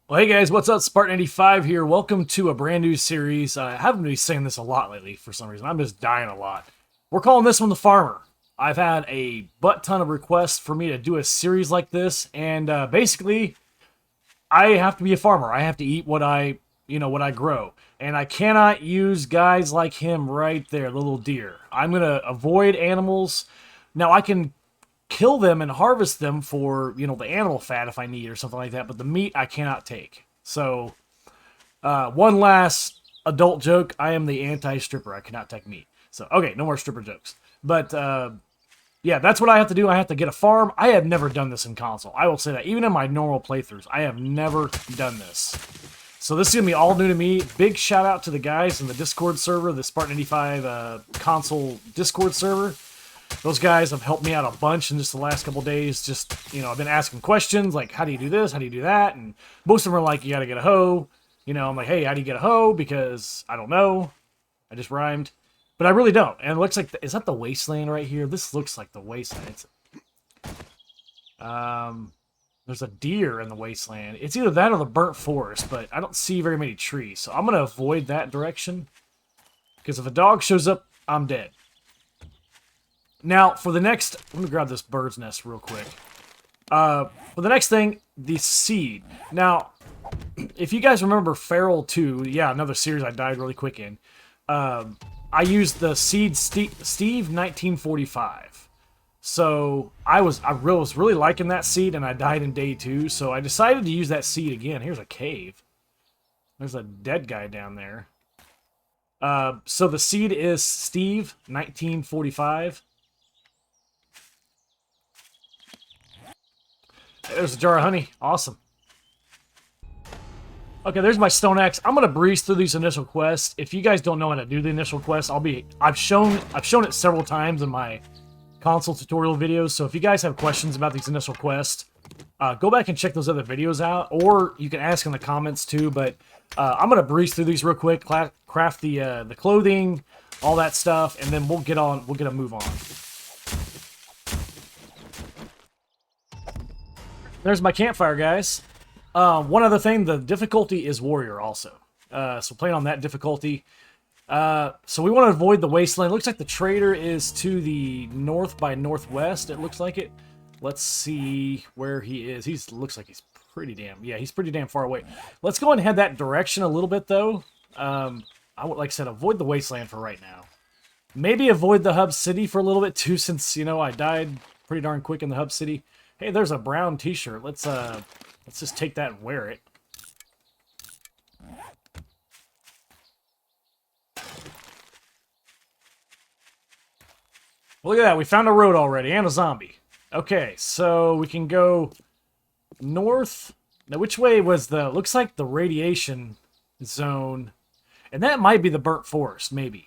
Well, hey guys, what's up? Spartan85 here. Welcome to a brand new series. I haven't been saying this a lot lately for some reason. I'm just dying a lot. We're calling this one The Farmer. I've had a butt ton of requests for me to do a series like this, and basically, I have to be a farmer. I have to eat what what I grow. And I cannot use guys like him right there, the little deer. I'm going to avoid animals. Now, I can kill them and harvest them for, the animal fat if I need or something like that, but the meat I cannot take. So, one last adult joke. I am the anti-stripper. I cannot take meat. So, okay, no more stripper jokes. But, yeah, that's what I have to do. I have to get a farm. I have never done this in console. I will say that. Even in my normal playthroughs, I have never done this. So this is going to be all new to me. Big shout out to the guys in the Discord server, the Spartan 85 console Discord server. Those guys have helped me out a bunch in just the last couple days. Just, I've been asking questions like, how do you do this? How do you do that? And most of them are like, you got to get a hoe. I'm like, hey, how do you get a hoe? Because I don't know. I just rhymed. But I really don't. And it looks like, is that the wasteland right here? This looks like the wasteland. There's a deer in the wasteland. It's either that or the burnt forest, but I don't see very many trees. So I'm going to avoid that direction. Because if a dog shows up, I'm dead. Now, for the next... Let me grab this bird's nest real quick. For the next thing, the seed. Now, if you guys remember Feral 2, yeah, another series I died really quick in. I used the seed Steve 1945. So I was really liking that seed, and I died in day 2. So I decided to use that seed again. Here's a cave. There's a dead guy down there. So the seed is Steve 1945. There's a jar of honey. Awesome. Okay, there's my stone axe. I'm gonna breeze through these initial quests. If you guys don't know how to do the initial quests, I've shown it several times in my console tutorial videos. So if you guys have questions about these initial quests, go back and check those other videos out, or you can ask in the comments too. But I'm gonna breeze through these real quick, craft the clothing, all that stuff, and then we'll get a move on. There's my campfire, guys. One other thing, the difficulty is warrior also. So playing on that difficulty. So we want to avoid the wasteland. It looks like the trader is to the north by northwest. It looks like it. Let's see where he is. Looks like he's pretty damn far away. Let's go and head that direction a little bit though. I would, like I said, avoid the wasteland for right now. Maybe avoid the hub city for a little bit too, since I died pretty darn quick in the hub city. Hey, there's a brown t-shirt. Let's just take that and wear it. Well, look at that. We found a road already and a zombie. Okay, so we can go north. Now, which way was the... Looks like the radiation zone. And that might be the burnt forest, maybe.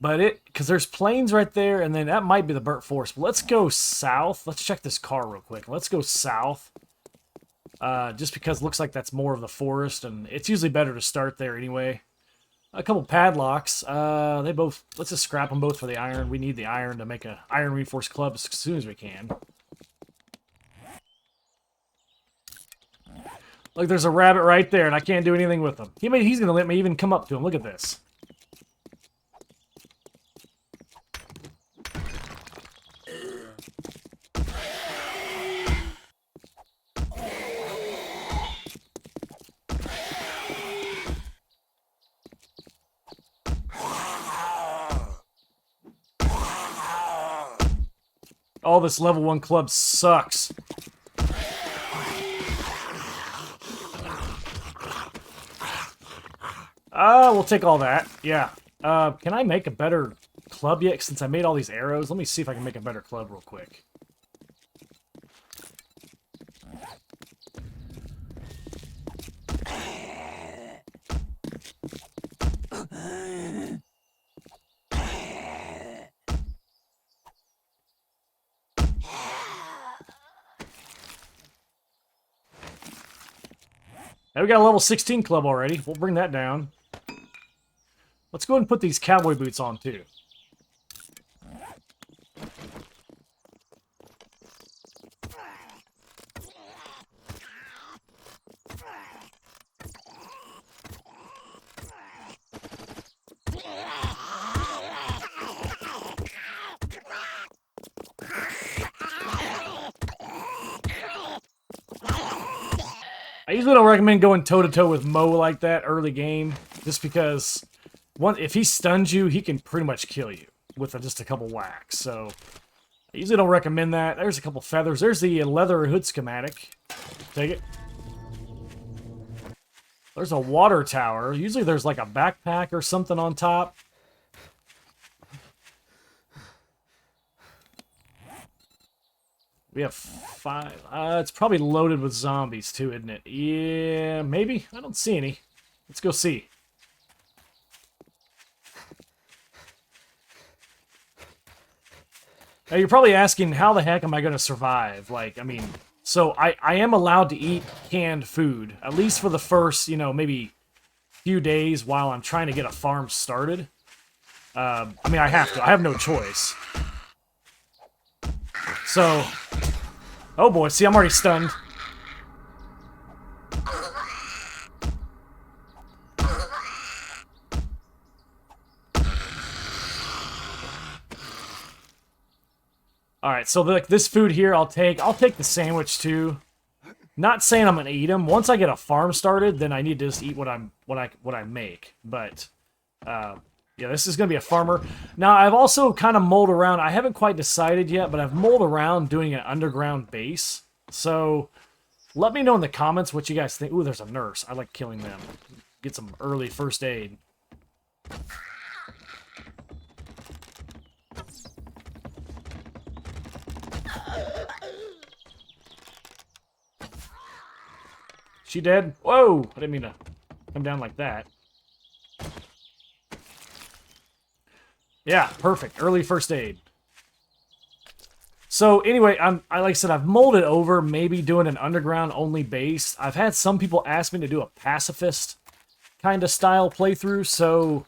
But because there's plains right there, and then that might be the burnt forest. But let's go south. Let's check this car real quick. Let's go south. Just because it looks like that's more of the forest, and it's usually better to start there anyway. A couple padlocks. Let's just scrap them both for the iron. We need the iron to make an iron reinforced club as soon as we can. Look, there's a rabbit right there, and I can't do anything with him. He's going to let me even come up to him. Look at this. Oh, this level 1 club sucks. We'll take all that. Yeah. Can I make a better club yet since I made all these arrows? Let me see if I can make a better club real quick. Now we got a level 16 club already. We'll bring that down. Let's go ahead and put these cowboy boots on too. I usually don't recommend going toe-to-toe with Mo like that early game, just because if he stuns you, he can pretty much kill you with just a couple whacks. So I usually don't recommend that. There's a couple feathers. There's the leather hood schematic. Take it. There's a water tower. Usually there's like a backpack or something on top. We have 5. It's probably loaded with zombies too, isn't it? Yeah, maybe. I don't see any. Let's go see. Now you're probably asking, how the heck am I going to survive? Like, I mean, so I am allowed to eat canned food, at least for the first, you know, maybe few days while I'm trying to get a farm started. I mean, I have to. I have no choice. So, oh boy, see, I'm already stunned. Alright, so this food here, I'll take the sandwich too. Not saying I'm gonna eat them. Once I get a farm started, then I need to just eat what I make. But yeah, this is gonna be a farmer. Now I've also kind of mulled around. I haven't quite decided yet, but I've mulled around doing an underground base. So let me know in the comments what you guys think. Ooh, there's a nurse. I like killing them. Get some early first aid. She dead? Whoa! I didn't mean to come down like that. Yeah, perfect. Early first aid. So anyway, like I said, I've molded over maybe doing an underground only base. I've had some people ask me to do a pacifist kind of style playthrough. So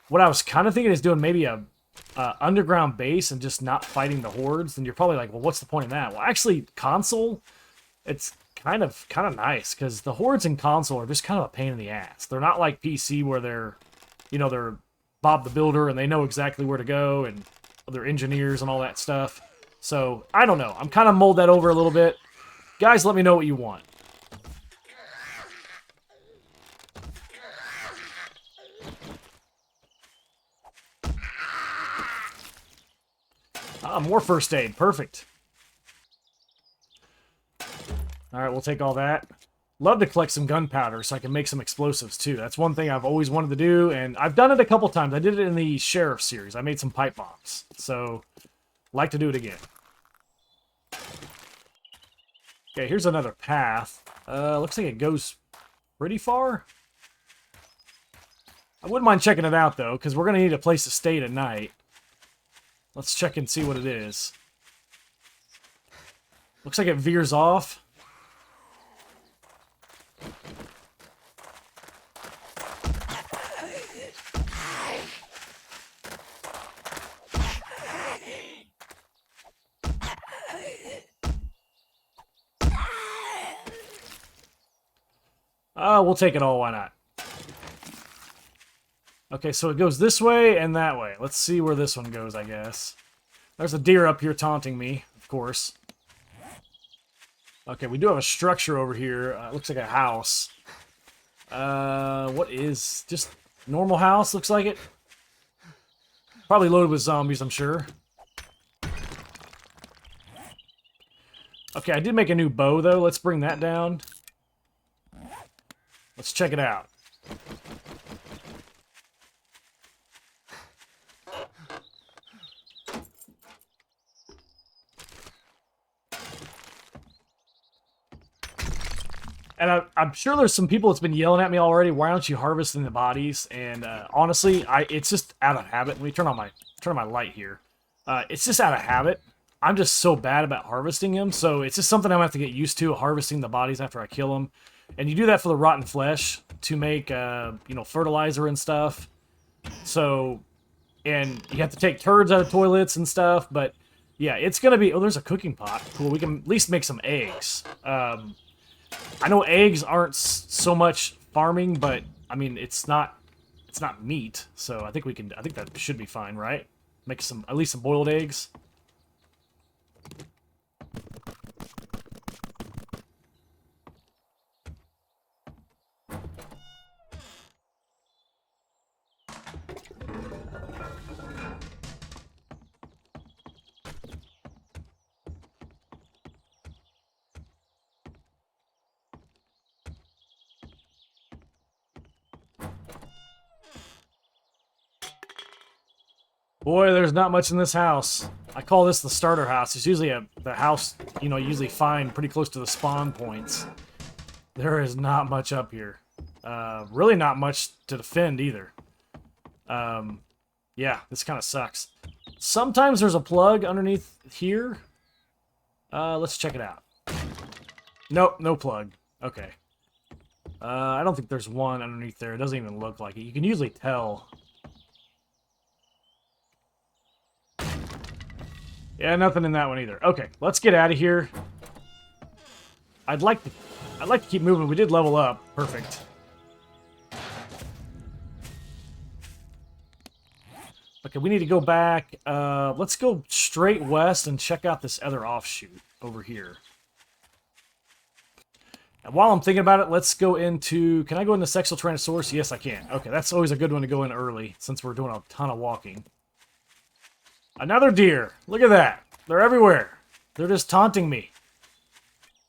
what I was kind of thinking is doing maybe a underground base and just not fighting the hordes. And you're probably like, well, what's the point in that? Well, actually, console, it's kind of nice because the hordes in console are just kind of a pain in the ass. They're not like PC where they're, you know, they're Bob the Builder and they know exactly where to go and they're engineers and all that stuff. So I don't know. I'm kind of mulled that over a little bit. Guys, let me know what you want. Ah, more first aid. Perfect. Alright, we'll take all that. Love to collect some gunpowder so I can make some explosives too. That's one thing I've always wanted to do, and I've done it a couple times. I did it in the Sheriff series. I made some pipe bombs. So, like to do it again. Okay, here's another path. Looks like it goes pretty far. I wouldn't mind checking it out, though, because we're going to need a place to stay tonight. Let's check and see what it is. Looks like it veers off. We'll take it all, why not? Okay, so it goes this way and that way. Let's see where this one goes, I guess. There's a deer up here taunting me, of course. Okay, we do have a structure over here. Looks like a house. What is... just normal house, looks like it. Probably loaded with zombies, I'm sure. Okay, I did make a new bow, though. Let's bring that down. Let's check it out. And I'm sure there's some people that's been yelling at me already. Why aren't you harvesting the bodies? And honestly, it's just out of habit. Let me turn on my light here. It's just out of habit. I'm just so bad about harvesting them, so it's just something I'm gonna have to get used to, harvesting the bodies after I kill them. And you do that for the rotten flesh to make, you know, fertilizer and stuff. So, and you have to take turds out of toilets and stuff. But yeah, it's gonna be. Oh, there's a cooking pot. Cool. We can at least make some eggs. I know eggs aren't so much farming, but I mean it's not meat, so I think we can. I think that should be fine, right? Make some at least some boiled eggs. Boy, there's not much in this house. I call this the starter house. It's usually the house, you usually find pretty close to the spawn points. There is not much up here. Really not much to defend either. Yeah, this kind of sucks. Sometimes there's a plug underneath here. Let's check it out. Nope, no plug. Okay. I don't think there's one underneath there. It doesn't even look like it. You can usually tell. Yeah, nothing in that one either. Okay, let's get out of here. I'd like to keep moving. We did level up. Perfect. Okay, we need to go back. Let's go straight west and check out this other offshoot over here. And while I'm thinking about it, let's go into... Can I go into Sexual Tyrannosaurus? Yes, I can. Okay, that's always a good one to go in early, since we're doing a ton of walking. Another deer. Look at that. They're everywhere. They're just taunting me.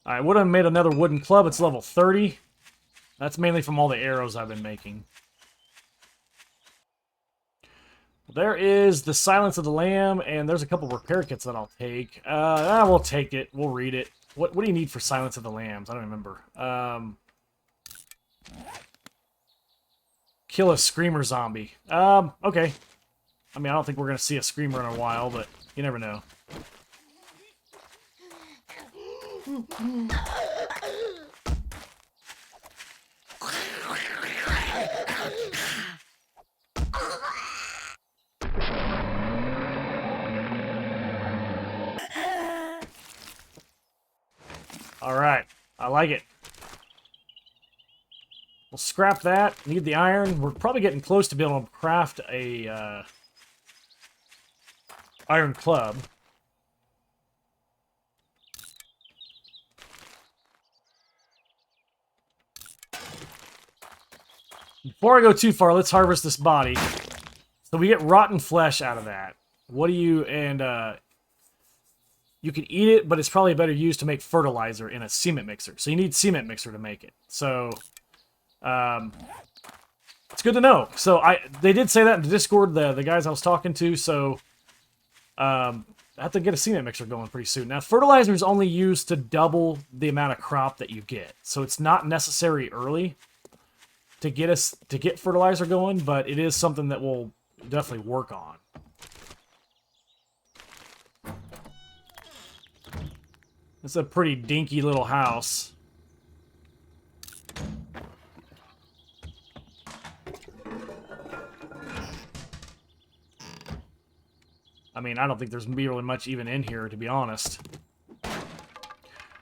I would have made another wooden club. It's level 30. That's mainly from all the arrows I've been making. There is the Silence of the Lamb, and there's a couple repair kits that I'll take. We'll take it. We'll read it. What do you need for Silence of the Lambs? I don't remember. Kill a Screamer zombie. Okay. I mean, I don't think we're going to see a Screamer in a while, but you never know. Alright, I like it. We'll scrap that. Need the iron. We're probably getting close to being able to craft a iron club. Before I go too far, let's harvest this body. So we get rotten flesh out of that. What do you... And, you can eat it, but it's probably better used to make fertilizer in a cement mixer. So you need cement mixer to make it. So, it's good to know. So they did say that in the Discord, the guys I was talking to. So, I have to get a cement mixer going pretty soon. Now, fertilizer is only used to double the amount of crop that you get. So it's not necessary early to get fertilizer going, but it is something that we'll definitely work on. It's a pretty dinky little house. I mean, I don't think there's really much even in here, to be honest.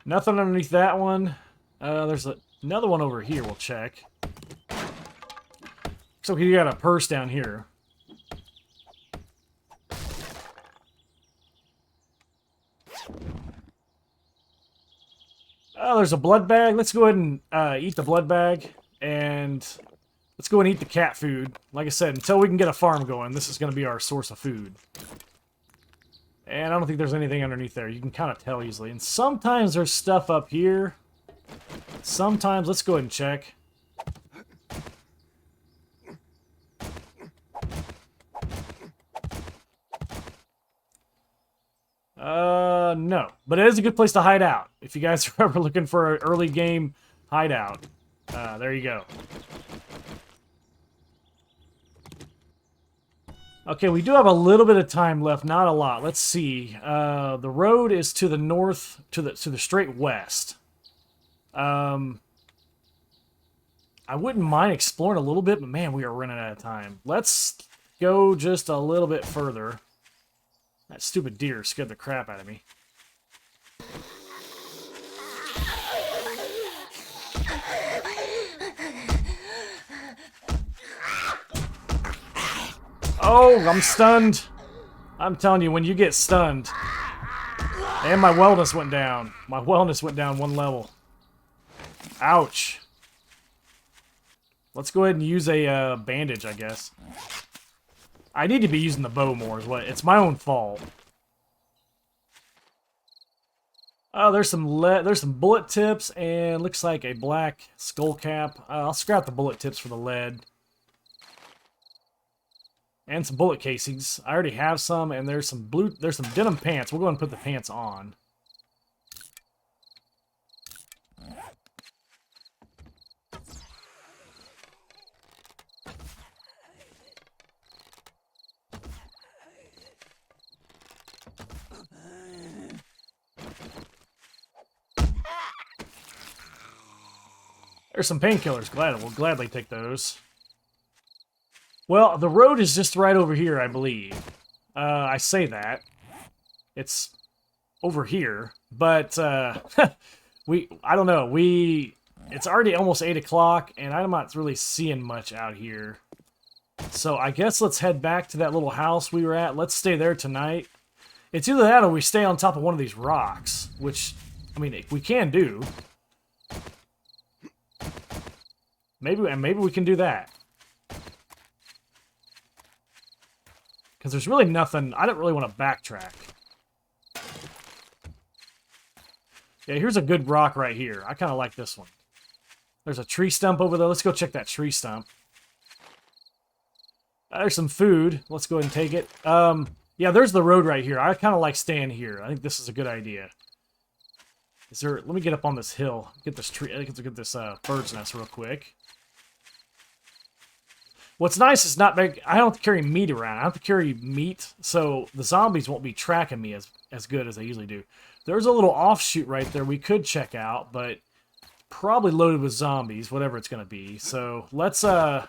Nothing underneath that one. There's another one over here we'll check. So you got a purse down here. Oh, there's a blood bag. Let's go ahead and eat the blood bag. And let's go and eat the cat food. Like I said, until we can get a farm going, this is going to be our source of food. And I don't think there's anything underneath there. You can kind of tell easily. And sometimes there's stuff up here. Sometimes, let's go ahead and check. No. But it is a good place to hide out. If you guys are ever looking for an early game hideout. There you go. Okay, we do have a little bit of time left, not a lot. Let's see. The road is to the north, to the straight west. I wouldn't mind exploring a little bit, but man, we are running out of time. Let's go just a little bit further. That stupid deer scared the crap out of me. Oh, I'm stunned. I'm telling you, when you get stunned. And my wellness went down. My wellness went down 1 level. Ouch. Let's go ahead and use a bandage, I guess. I need to be using the bow more. It's my own fault. Oh, there's some bullet tips and looks like a black skull cap. I'll scrap the bullet tips for the lead. And some bullet casings. I already have some, and there's some denim pants. We'll go ahead and put the pants on. There's some painkillers. We'll gladly take those. Well, the road is just right over here, I believe. I say that. It's over here, but I don't know. It's already almost 8 o'clock, and I'm not really seeing much out here. So I guess let's head back to that little house we were at. Let's stay there tonight. It's either that or we stay on top of one of these rocks, which, I mean, we can do. Maybe we can do that. Because there's really nothing... I don't really want to backtrack. Yeah, here's a good rock right here. I kind of like this one. There's a tree stump over there. Let's go check that tree stump. There's some food. Let's go ahead and take it. Yeah, there's the road right here. I kind of like staying here. I think this is a good idea. Let me get up on this hill. Get this tree... Let's get this bird's nest real quick. What's nice is I don't have to carry meat around. I don't have to carry meat, so the zombies won't be tracking me as good as they usually do. There's a little offshoot right there we could check out, but probably loaded with zombies, whatever it's going to be. So let's, there's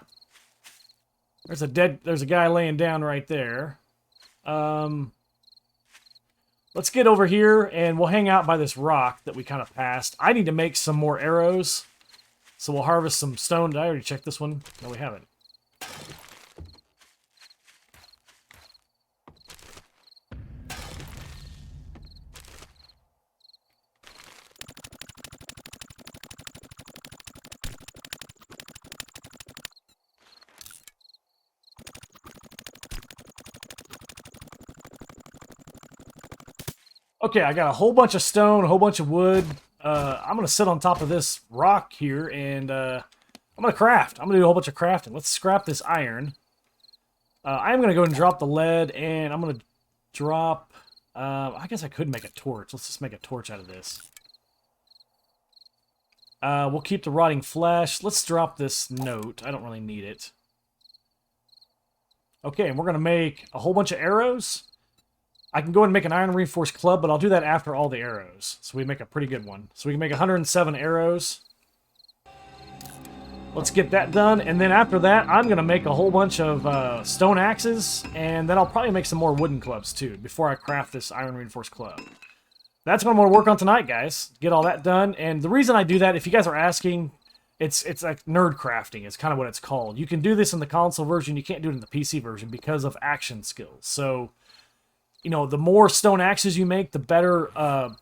a guy laying down right there. Let's get over here, and we'll hang out by this rock that we kind of passed. I need to make some more arrows, so we'll harvest some stone. Did I already check this one? No, we haven't. Okay, I got a whole bunch of stone, a whole bunch of wood. I'm going to sit on top of this rock here, and I'm going to craft. I'm going to do a whole bunch of crafting. Let's scrap this iron. I am going to go and drop the lead, and I'm going to drop... I guess I could make a torch. Let's just make a torch out of this. We'll keep the rotting flesh. Let's drop this note. I don't really need it. Okay, and we're going to make a whole bunch of arrows. I can go and make an iron reinforced club, but I'll do that after all the arrows. So we make a pretty good one. So we can make 107 arrows. Let's get that done. And then after that, I'm going to make a whole bunch of stone axes. And then I'll probably make some more wooden clubs too, before I craft this iron reinforced club. That's what I'm going to work on tonight, guys. Get all that done. And the reason I do that, if you guys are asking, it's like nerd crafting is kind of what it's called. You can do this in the console version. You can't do it in the PC version because of action skills. So... you know, the more stone axes you make, the better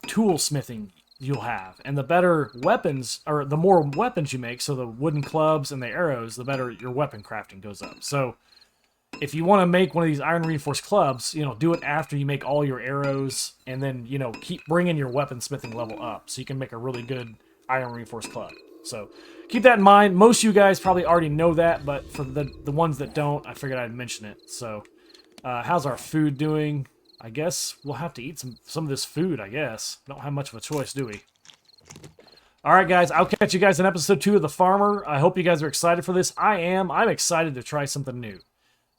tool smithing you'll have. And the better weapons, or the more weapons you make, so the wooden clubs and the arrows, the better your weapon crafting goes up. So, if you want to make one of these iron reinforced clubs, you know, do it after you make all your arrows, and then, you know, keep bringing your weapon smithing level up, so you can make a really good iron reinforced club. So, keep that in mind. Most of you guys probably already know that, but for the ones that don't, I figured I'd mention it. So, how's our food doing? I guess we'll have to eat some of this food, I guess. Don't have much of a choice, do we? Alright, guys. I'll catch you guys in episode 2 of The Farmer. I hope you guys are excited for this. I am. I'm excited to try something new.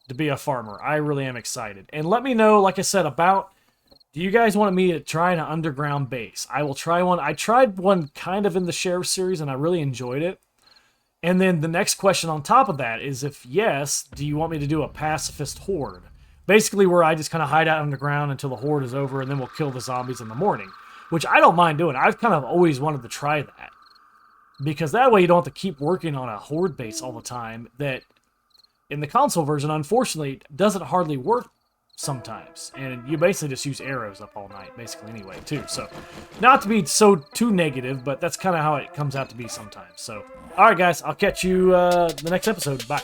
To be a farmer. I really am excited. And let me know, like I said, about... do you guys want me to try an underground base? I will try one. I tried one kind of in the Sheriff series, and I really enjoyed it. And then the next question on top of that is, if yes, do you want me to do a pacifist horde? Basically where I just kind of hide out underground until the horde is over, and then we'll kill the zombies in the morning. Which I don't mind doing. I've kind of always wanted to try that. Because that way you don't have to keep working on a horde base all the time. That, in the console version, unfortunately, doesn't hardly work sometimes. And you basically just use arrows up all night, basically, anyway, too. So, not to be too negative, but that's kind of how it comes out to be sometimes. So, alright guys, I'll catch you the next episode. Bye.